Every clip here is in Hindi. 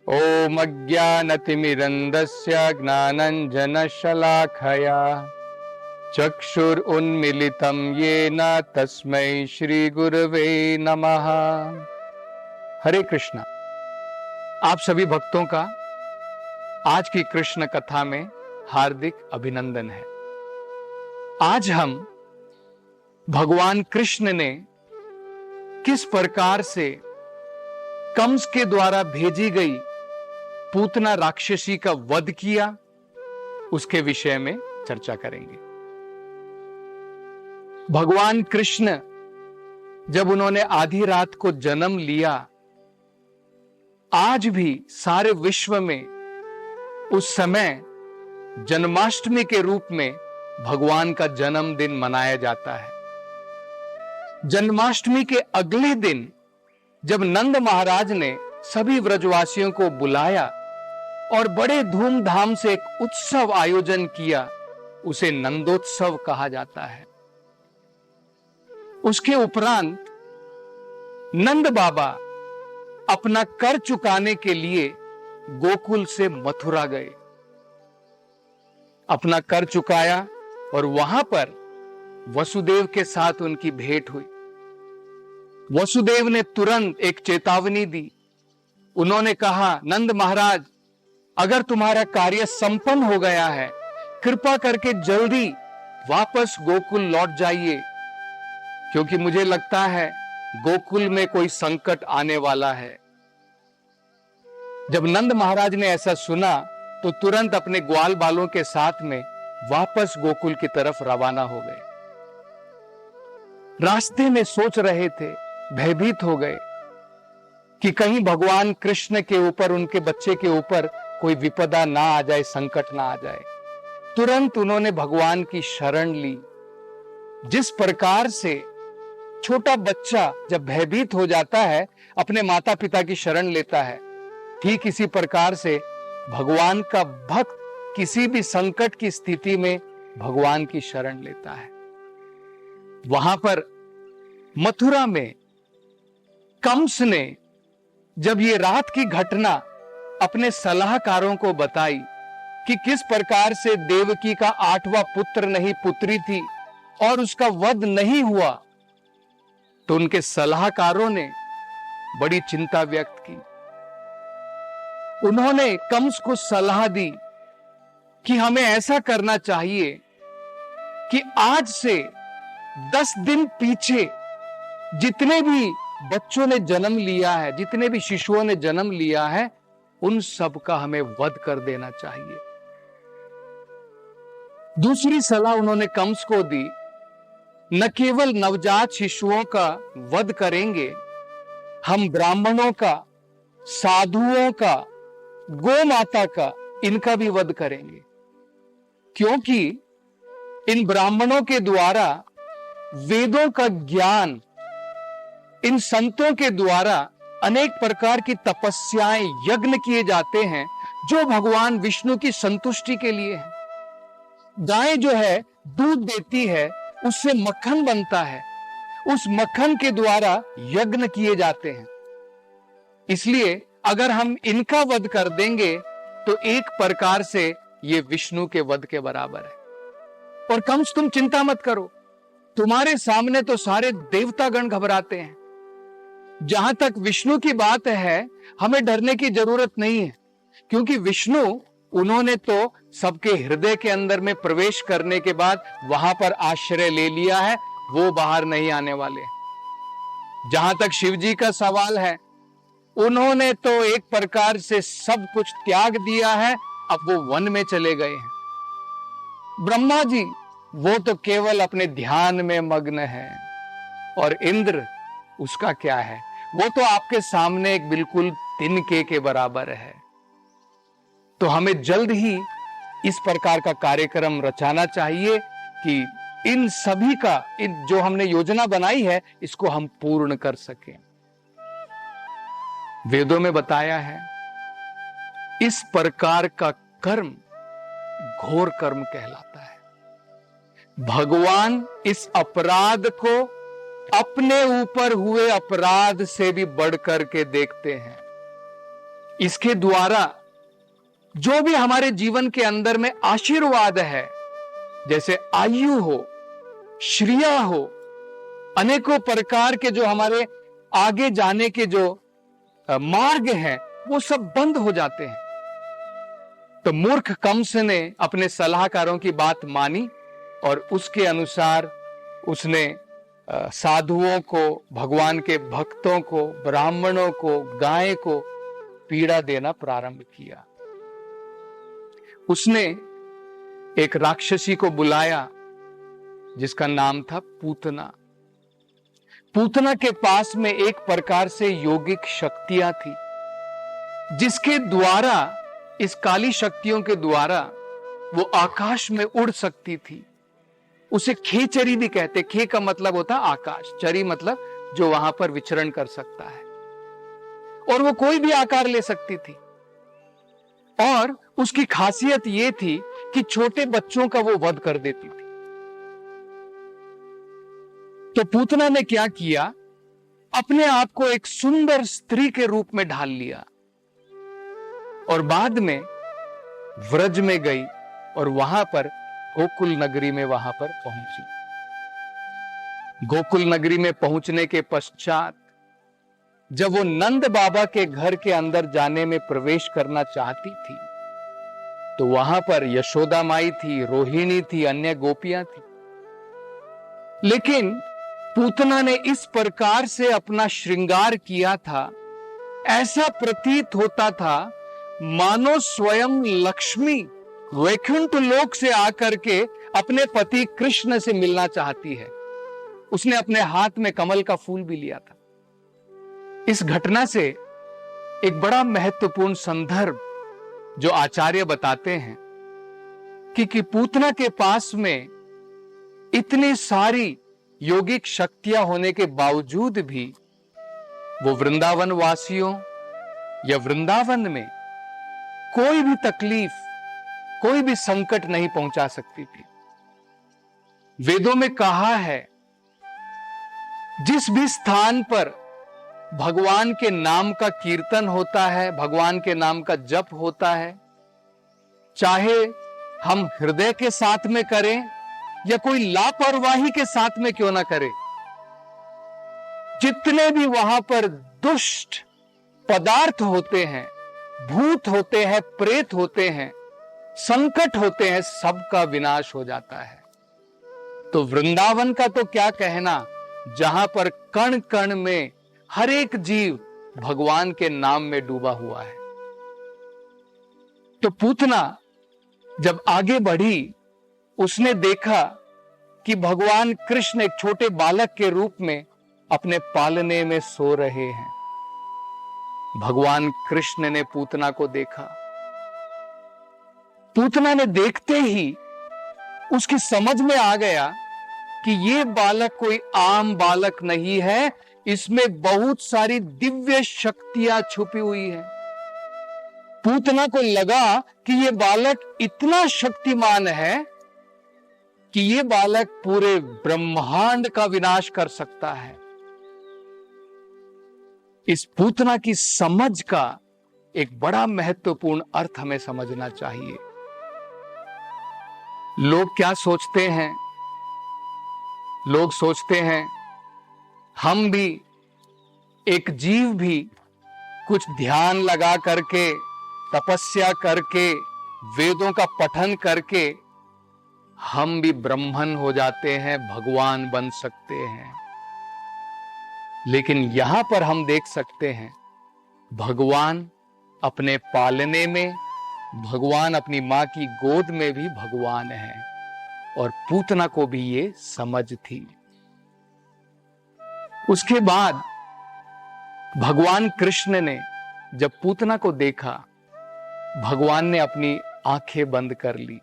ओम अज्ञानतिमिरन्धस्य ज्ञानाञ्जनशलाखया चक्षुरुन्मीलितं येन तस्मै श्री गुरवे नमः। हरे कृष्णा। आप सभी भक्तों का आज की कृष्ण कथा में हार्दिक अभिनंदन है। आज हम भगवान कृष्ण ने किस प्रकार से कंस के द्वारा भेजी गई पूतना राक्षसी का वध किया, उसके विषय में चर्चा करेंगे। भगवान कृष्ण जब उन्होंने आधी रात को जन्म लिया, आज भी सारे विश्व में उस समय जन्माष्टमी के रूप में भगवान का जन्मदिन मनाया जाता है। जन्माष्टमी के अगले दिन जब नंद महाराज ने सभी व्रजवासियों को बुलाया और बड़े धूमधाम से एक उत्सव आयोजन किया, उसे नंदोत्सव कहा जाता है। उसके उपरांत नंद बाबा अपना कर चुकाने के लिए गोकुल से मथुरा गए, अपना कर चुकाया और वहां पर वसुदेव के साथ उनकी भेंट हुई। वसुदेव ने तुरंत एक चेतावनी दी। उन्होंने कहा, नंद महाराज, अगर तुम्हारा कार्य संपन्न हो गया है, कृपा करके जल्दी वापस गोकुल लौट जाइए, क्योंकि मुझे लगता है गोकुल में कोई संकट आने वाला है। जब नंद महाराज ने ऐसा सुना तो तुरंत अपने ग्वाल बालों के साथ में वापस गोकुल की तरफ रवाना हो गए। रास्ते में सोच रहे थे, भयभीत हो गए कि कहीं भगवान कृष्ण के ऊपर, उनके बच्चे के ऊपर कोई विपदा ना आ जाए, संकट ना आ जाए। तुरंत उन्होंने भगवान की शरण ली। जिस प्रकार से छोटा बच्चा जब भयभीत हो जाता है अपने माता पिता की शरण लेता है, ठीक इसी प्रकार से भगवान का भक्त किसी भी संकट की स्थिति में भगवान की शरण लेता है। वहां पर मथुरा में कंस ने जब ये रात की घटना अपने सलाहकारों को बताई कि किस प्रकार से देवकी का 8वां पुत्र नहीं पुत्री थी और उसका वध नहीं हुआ, तो उनके सलाहकारों ने बड़ी चिंता व्यक्त की। उन्होंने कंस को सलाह दी कि हमें ऐसा करना चाहिए कि आज से 10 दिन पीछे जितने भी बच्चों ने जन्म लिया है, जितने भी शिशुओं ने जन्म लिया है, उन सब का हमें वध कर देना चाहिए। दूसरी सलाह उन्होंने कंस को दी, न केवल नवजात शिशुओं का वध करेंगे, हम ब्राह्मणों का, साधुओं का, गौ माता का, इनका भी वध करेंगे, क्योंकि इन ब्राह्मणों के द्वारा वेदों का ज्ञान, इन संतों के द्वारा अनेक प्रकार की तपस्याएं, यज्ञ किए जाते हैं जो भगवान विष्णु की संतुष्टि के लिए है। गाय जो है दूध देती है, उससे मक्खन बनता है, उस मक्खन के द्वारा यज्ञ किए जाते हैं। इसलिए अगर हम इनका वध कर देंगे तो एक प्रकार से ये विष्णु के वध के बराबर है। और कंस, तुम चिंता मत करो, तुम्हारे सामने तो सारे देवतागण घबराते हैं। जहां तक विष्णु की बात है, हमें डरने की जरूरत नहीं है, क्योंकि विष्णु, उन्होंने तो सबके हृदय के अंदर में प्रवेश करने के बाद वहां पर आश्रय ले लिया है, वो बाहर नहीं आने वाले। जहां तक शिव जी का सवाल है, उन्होंने तो एक प्रकार से सब कुछ त्याग दिया है, अब वो वन में चले गए हैं। ब्रह्मा जी, वो तो केवल अपने ध्यान में मग्न है। और इंद्र, उसका क्या है, वो तो आपके सामने एक बिल्कुल तिनके के बराबर है। तो हमें जल्द ही इस प्रकार का कार्यक्रम रचाना चाहिए कि इन सभी का, जो हमने योजना बनाई है, इसको हम पूर्ण कर सकें। वेदों में बताया है, इस प्रकार का कर्म घोर कर्म कहलाता है। भगवान इस अपराध को अपने ऊपर हुए अपराध से भी बढ़ कर के देखते हैं। इसके द्वारा जो भी हमारे जीवन के अंदर में आशीर्वाद है, जैसे आयु हो, श्रिया हो, अनेकों प्रकार के जो हमारे आगे जाने के जो मार्ग हैं, वो सब बंद हो जाते हैं। तो मूर्ख कंस ने अपने सलाहकारों की बात मानी और उसके अनुसार उसने साधुओं को, भगवान के भक्तों को, ब्राह्मणों को, गाय को पीड़ा देना प्रारंभ किया। उसने एक राक्षसी को बुलाया जिसका नाम था पूतना। पूतना के पास में एक प्रकार से योगिक शक्तियां थी, जिसके द्वारा, इस काली शक्तियों के द्वारा वो आकाश में उड़ सकती थी। उसे खेचरी भी कहते। खे का मतलब होता है आकाश, चरी मतलब जो वहां पर विचरण कर सकता है, और वो कोई भी आकार ले सकती थी। और उसकी खासियत ये थी कि छोटे बच्चों का वो वध कर देती थी। तो पूतना ने क्या किया, अपने आप को एक सुंदर स्त्री के रूप में ढाल लिया और बाद में व्रज में गई और वहां पर गोकुल नगरी में वहां पर पहुंची। गोकुल नगरी में पहुंचने के पश्चात जब वो नंद बाबा के घर के अंदर जाने में प्रवेश करना चाहती थी, तो वहां पर यशोदा माई थी, रोहिणी थी, अन्य गोपियां थी। लेकिन पूतना ने इस प्रकार से अपना श्रृंगार किया था, ऐसा प्रतीत होता था मानो स्वयं लक्ष्मी वैकुंठ लोक से आकर के अपने पति कृष्ण से मिलना चाहती है। उसने अपने हाथ में कमल का फूल भी लिया था। इस घटना से एक बड़ा महत्वपूर्ण संदर्भ जो आचार्य बताते हैं कि पूतना के पास में इतनी सारी योगिक शक्तियां होने के बावजूद भी वो वृंदावन वासियों या वृंदावन में कोई भी तकलीफ, कोई भी संकट नहीं पहुंचा सकती थी। वेदों में कहा है, जिस भी स्थान पर भगवान के नाम का कीर्तन होता है, भगवान के नाम का जप होता है, चाहे हम हृदय के साथ में करें या कोई लापरवाही के साथ में क्यों ना करें, जितने भी वहां पर दुष्ट पदार्थ होते हैं, भूत होते हैं, प्रेत होते हैं, संकट होते हैं, सबका विनाश हो जाता है। तो वृंदावन का तो क्या कहना, जहां पर कण कण में हर एक जीव भगवान के नाम में डूबा हुआ है। तो पूतना जब आगे बढ़ी, उसने देखा कि भगवान कृष्ण एक छोटे बालक के रूप में अपने पालने में सो रहे हैं। भगवान कृष्ण ने पूतना को देखा। पूतना ने देखते ही उसकी समझ में आ गया कि ये बालक कोई आम बालक नहीं है, इसमें बहुत सारी दिव्य शक्तियां छुपी हुई हैं। पूतना को लगा कि ये बालक इतना शक्तिमान है कि ये बालक पूरे ब्रह्मांड का विनाश कर सकता है। इस पूतना की समझ का एक बड़ा महत्वपूर्ण अर्थ हमें समझना चाहिए। लोग क्या सोचते हैं? लोग सोचते हैं हम भी, एक जीव भी कुछ ध्यान लगा करके, तपस्या करके, वेदों का पठन करके हम भी ब्रह्मन हो जाते हैं, भगवान बन सकते हैं। लेकिन यहां पर हम देख सकते हैं भगवान अपने पालने में, भगवान अपनी मां की गोद में भी भगवान है, और पूतना को भी ये समझ थी। उसके बाद भगवान कृष्ण ने जब पूतना को देखा, भगवान ने अपनी आंखें बंद कर ली।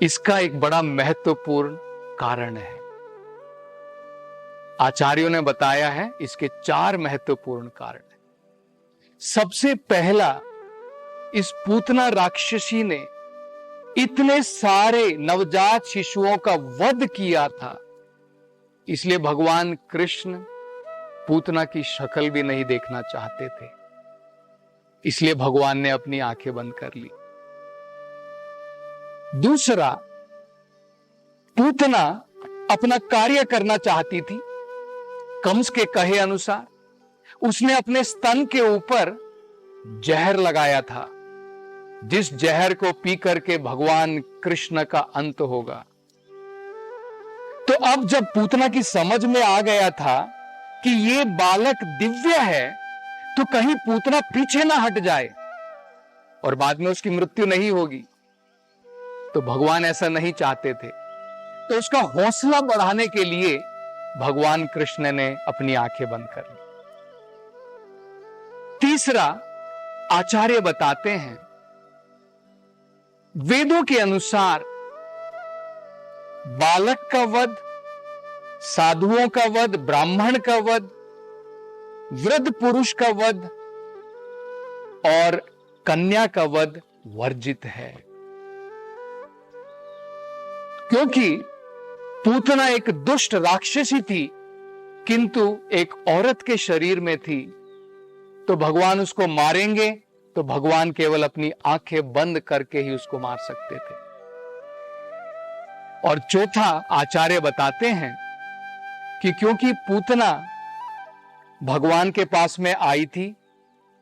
इसका एक बड़ा महत्वपूर्ण कारण है। आचार्यों ने बताया है इसके 4 महत्वपूर्ण कारण हैं। सबसे पहला, इस पूतना राक्षसी ने इतने सारे नवजात शिशुओं का वध किया था, इसलिए भगवान कृष्ण पूतना की शक्ल भी नहीं देखना चाहते थे। इसलिए भगवान ने अपनी आंखें बंद कर ली। दूसरा, पूतना अपना कार्य करना चाहती थी कंस के कहे अनुसार। उसने अपने स्तन के ऊपर जहर लगाया था, जिस जहर को पी करके भगवान कृष्ण का अंत होगा। तो अब जब पूतना की समझ में आ गया था कि ये बालक दिव्य है, तो कहीं पूतना पीछे ना हट जाए और बाद में उसकी मृत्यु नहीं होगी, तो भगवान ऐसा नहीं चाहते थे। तो उसका हौसला बढ़ाने के लिए भगवान कृष्ण ने अपनी आंखें बंद कर ली। तीसरा, आचार्य बताते हैं वेदों के अनुसार बालक का वध, साधुओं का वध, ब्राह्मण का वध, वृद्ध पुरुष का वध और कन्या का वध वर्जित है, क्योंकि पूतना एक दुष्ट राक्षसी थी, किंतु एक औरत के शरीर में थी। तो भगवान उसको मारेंगे तो भगवान केवल अपनी आंखें बंद करके ही उसको मार सकते थे। और चौथा, आचार्य बताते हैं कि क्योंकि पूतना भगवान के पास में आई थी,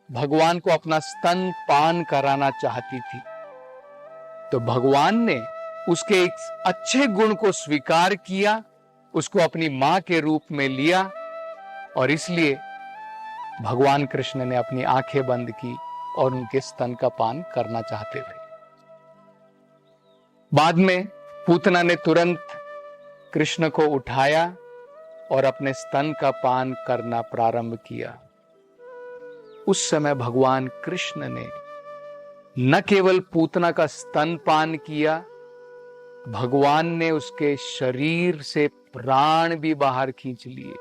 भगवान को अपना स्तन पान कराना चाहती थी, तो भगवान ने उसके एक अच्छे गुण को स्वीकार किया, उसको अपनी मां के रूप में लिया, और इसलिए भगवान कृष्ण ने अपनी आंखें बंद की और उनके स्तन का पान करना चाहते थे। बाद में पूतना ने तुरंत कृष्ण को उठाया और अपने स्तन का पान करना प्रारंभ किया। उस समय भगवान कृष्ण ने न केवल पूतना का स्तन पान किया, भगवान ने उसके शरीर से प्राण भी बाहर खींच लिए।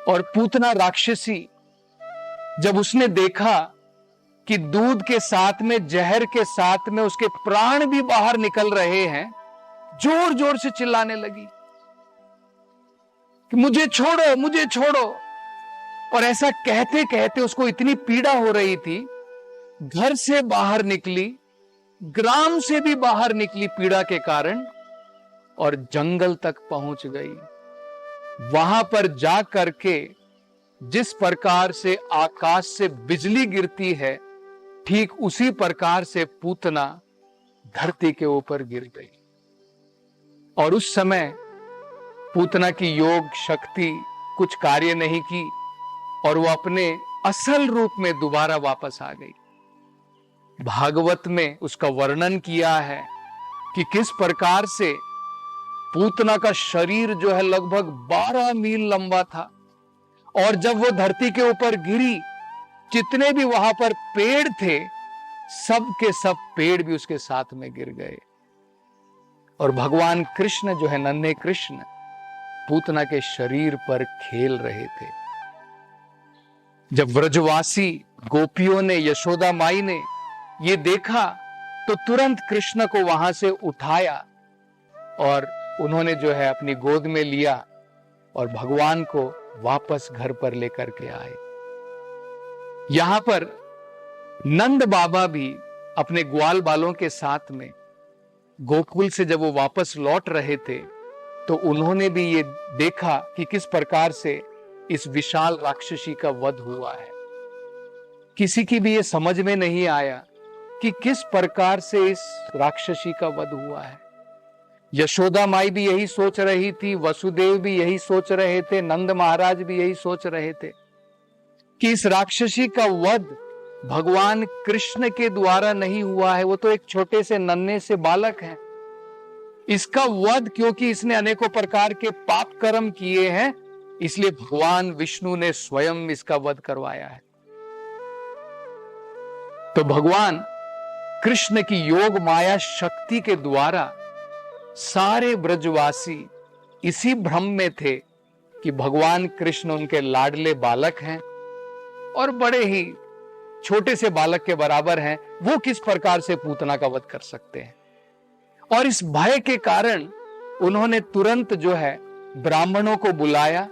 और पूतना राक्षसी जब उसने देखा कि दूध के साथ में, जहर के साथ में उसके प्राण भी बाहर निकल रहे हैं, जोर जोर से चिल्लाने लगी कि मुझे छोड़ो, मुझे छोड़ो। और ऐसा कहते कहते उसको इतनी पीड़ा हो रही थी, घर से बाहर निकली, ग्राम से भी बाहर निकली पीड़ा के कारण, और जंगल तक पहुंच गई। वहां पर जा करके जिस प्रकार से आकाश से बिजली गिरती है, ठीक उसी प्रकार से पूतना धरती के ऊपर गिर गई। और उस समय पूतना की योग शक्ति कुछ कार्य नहीं की और वो अपने असल रूप में दोबारा वापस आ गई। भागवत में उसका वर्णन किया है कि किस प्रकार से पूतना का शरीर जो है लगभग 12 मील लंबा था, और जब वो धरती के ऊपर गिरी, जितने भी वहां पर पेड़ थे, सब के सब पेड़ भी उसके साथ में गिर गए। और भगवान कृष्ण जो है, नन्हे कृष्ण, पूतना के शरीर पर खेल रहे थे। जब व्रजवासी गोपियों ने, यशोदा माई ने ये देखा, तो तुरंत कृष्ण को वहां से उठाया और उन्होंने जो है अपनी गोद में लिया और भगवान को वापस घर पर लेकर के आए। यहां पर नंद बाबा भी अपने ग्वाल बालों के साथ में गोकुल से जब वो वापस लौट रहे थे, तो उन्होंने भी ये देखा कि किस प्रकार से इस विशाल राक्षसी का वध हुआ है। किसी की भी ये समझ में नहीं आया कि किस प्रकार से इस राक्षसी का वध हुआ है। यशोदा माई भी यही सोच रही थी, वसुदेव भी यही सोच रहे थे, नंद महाराज भी यही सोच रहे थे कि इस राक्षसी का वध भगवान कृष्ण के द्वारा नहीं हुआ है। वो तो एक छोटे से नन्हे से बालक है। इसका वध क्योंकि इसने अनेकों प्रकार के पाप कर्म किए हैं, इसलिए भगवान विष्णु ने स्वयं इसका वध करवाया है। तो भगवान कृष्ण की योग माया शक्ति के द्वारा सारे ब्रजवासी इसी भ्रम में थे कि भगवान कृष्ण उनके लाडले बालक हैं और बड़े ही छोटे से बालक के बराबर हैं, वो किस प्रकार से पूतना का वध कर सकते हैं। और इस भय के कारण उन्होंने तुरंत जो है ब्राह्मणों को बुलाया,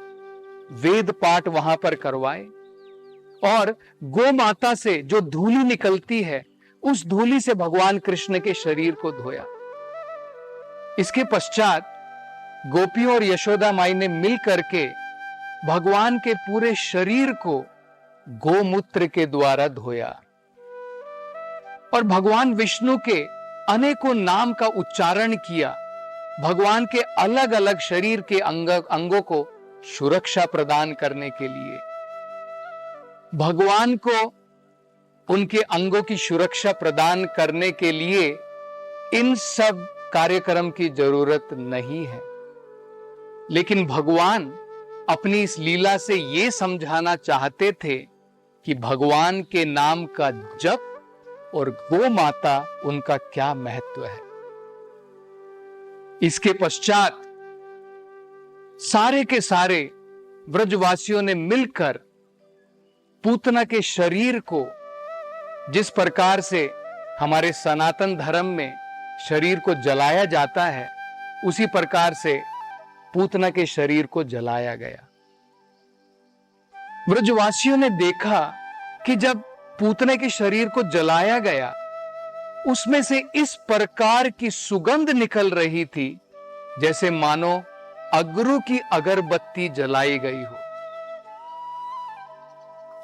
वेद पाठ वहां पर करवाए और गो माता से जो धूली निकलती है, उस धूली से भगवान कृष्ण के शरीर को धोया। इसके पश्चात गोपियों और यशोदा माई ने मिल करके भगवान के पूरे शरीर को गोमूत्र के द्वारा धोया और भगवान विष्णु के अनेकों नाम का उच्चारण किया, भगवान के अलग अलग शरीर के अंगों को सुरक्षा प्रदान करने के लिए। भगवान को उनके अंगों की सुरक्षा प्रदान करने के लिए इन सब कार्यक्रम की जरूरत नहीं है, लेकिन भगवान अपनी इस लीला से ये समझाना चाहते थे कि भगवान के नाम का जप और गो माता उनका क्या महत्व है। इसके पश्चात सारे के सारे ब्रजवासियों ने मिलकर पूतना के शरीर को, जिस प्रकार से हमारे सनातन धर्म में शरीर को जलाया जाता है, उसी प्रकार से पूतना के शरीर को जलाया गया। ब्रजवासियों ने देखा कि जब पूतने के शरीर को जलाया गया, उसमें से इस प्रकार की सुगंध निकल रही थी जैसे मानो अगरू की अगरबत्ती जलाई गई हो।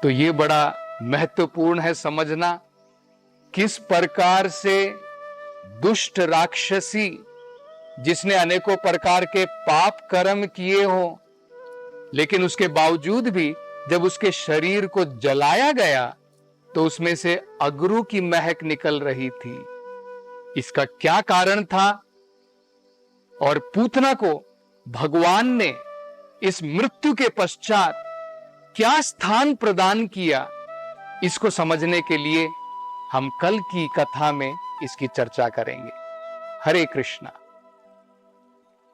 तो ये बड़ा महत्वपूर्ण है समझना, किस प्रकार से दुष्ट राक्षसी, जिसने अनेकों प्रकार के पाप कर्म किए हो, लेकिन उसके बावजूद भी जब उसके शरीर को जलाया गया तो उसमें से अगरू की महक निकल रही थी। इसका क्या कारण था और पूतना को भगवान ने इस मृत्यु के पश्चात क्या स्थान प्रदान किया, इसको समझने के लिए हम कल की कथा में इसकी चर्चा करेंगे। हरे कृष्णा।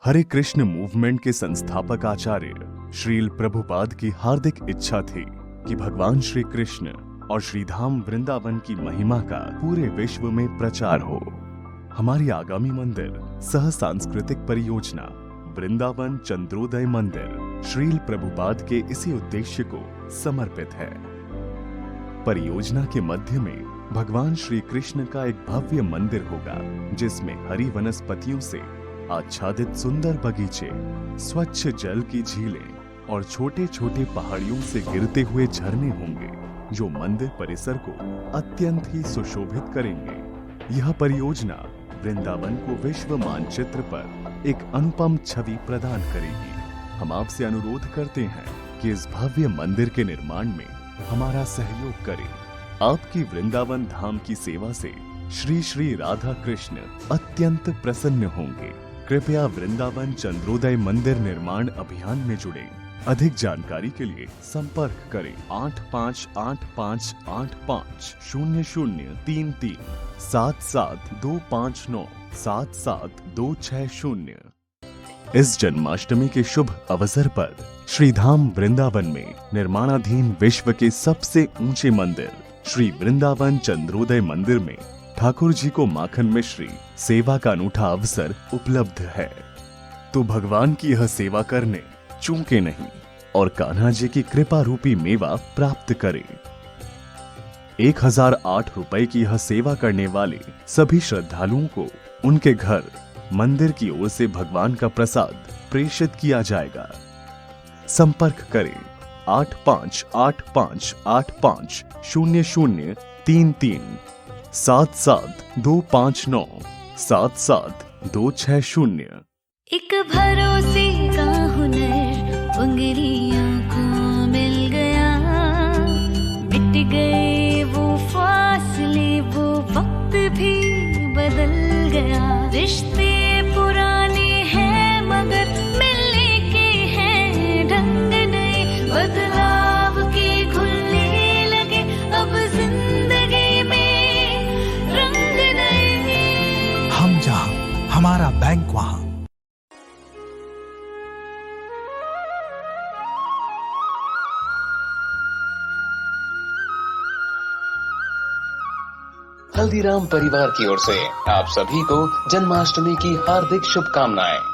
हरे कृष्ण मूवमेंट के संस्थापक आचार्य श्रील प्रभुपाद की हार्दिक इच्छा थी कि भगवान श्री कृष्ण और श्रीधाम वृंदावन की महिमा का पूरे विश्व में प्रचार हो। हमारी आगामी मंदिर सह सांस्कृतिक परियोजना वृंदावन चंद्रोदय मंदिर श्रील प्रभुपाद के इसी उद्देश्य को समर्पित है। परियोजना के मध्य में भगवान श्री कृष्ण का एक भव्य मंदिर होगा, जिसमें हरी वनस्पतियों से आच्छादित सुंदर बगीचे, स्वच्छ जल की झीलें और छोटे छोटे पहाड़ियों से गिरते हुए झरने होंगे, जो मंदिर परिसर को अत्यंत ही सुशोभित करेंगे। यह परियोजना वृंदावन को विश्व मानचित्र पर एक अनुपम छवि प्रदान करेगी। हम आपसे अनुरोध करते हैं कि इस भव्य मंदिर के निर्माण में हमारा सहयोग करें। आपकी वृंदावन धाम की सेवा से श्री श्री राधा कृष्ण अत्यंत प्रसन्न होंगे। कृपया वृंदावन चंद्रोदय मंदिर निर्माण अभियान में जुड़ें। अधिक जानकारी के लिए संपर्क करें 8585850033 77259 77260। इस जन्माष्टमी के शुभ अवसर पर श्रीधाम वृंदावन में निर्माणाधीन विश्व के सबसे ऊंचे मंदिर श्री वृंदावन चंद्रोदय मंदिर में ठाकुर जी को माखन मिश्री सेवा का अनूठा अवसर उपलब्ध है। तो भगवान की यह सेवा करने चूके नहीं और कान्हा जी की कृपा रूपी मेवा प्राप्त करें। 1008 रुपए की यह सेवा करने वाले सभी श्रद्धालुओं को उनके घर मंदिर की ओर से भगवान का प्रसाद प्रेषित किया जाएगा। संपर्क करें 8585850033 77259 77260। एक भरोसे का हुनर उंगलियों को मिल गया, मिट गए वो फासले, वो वक्त भी बदल गया। रिश्ते पुराने हैं मगर मिलने के हैं ढंग नए, बदलाव के घुलने लगे अब जिंदगी में रंग नए। हम जहां हमारा बैंक वहां। हल्दीराम परिवार की ओर से आप सभी को जन्माष्टमी की हार्दिक शुभकामनाएं।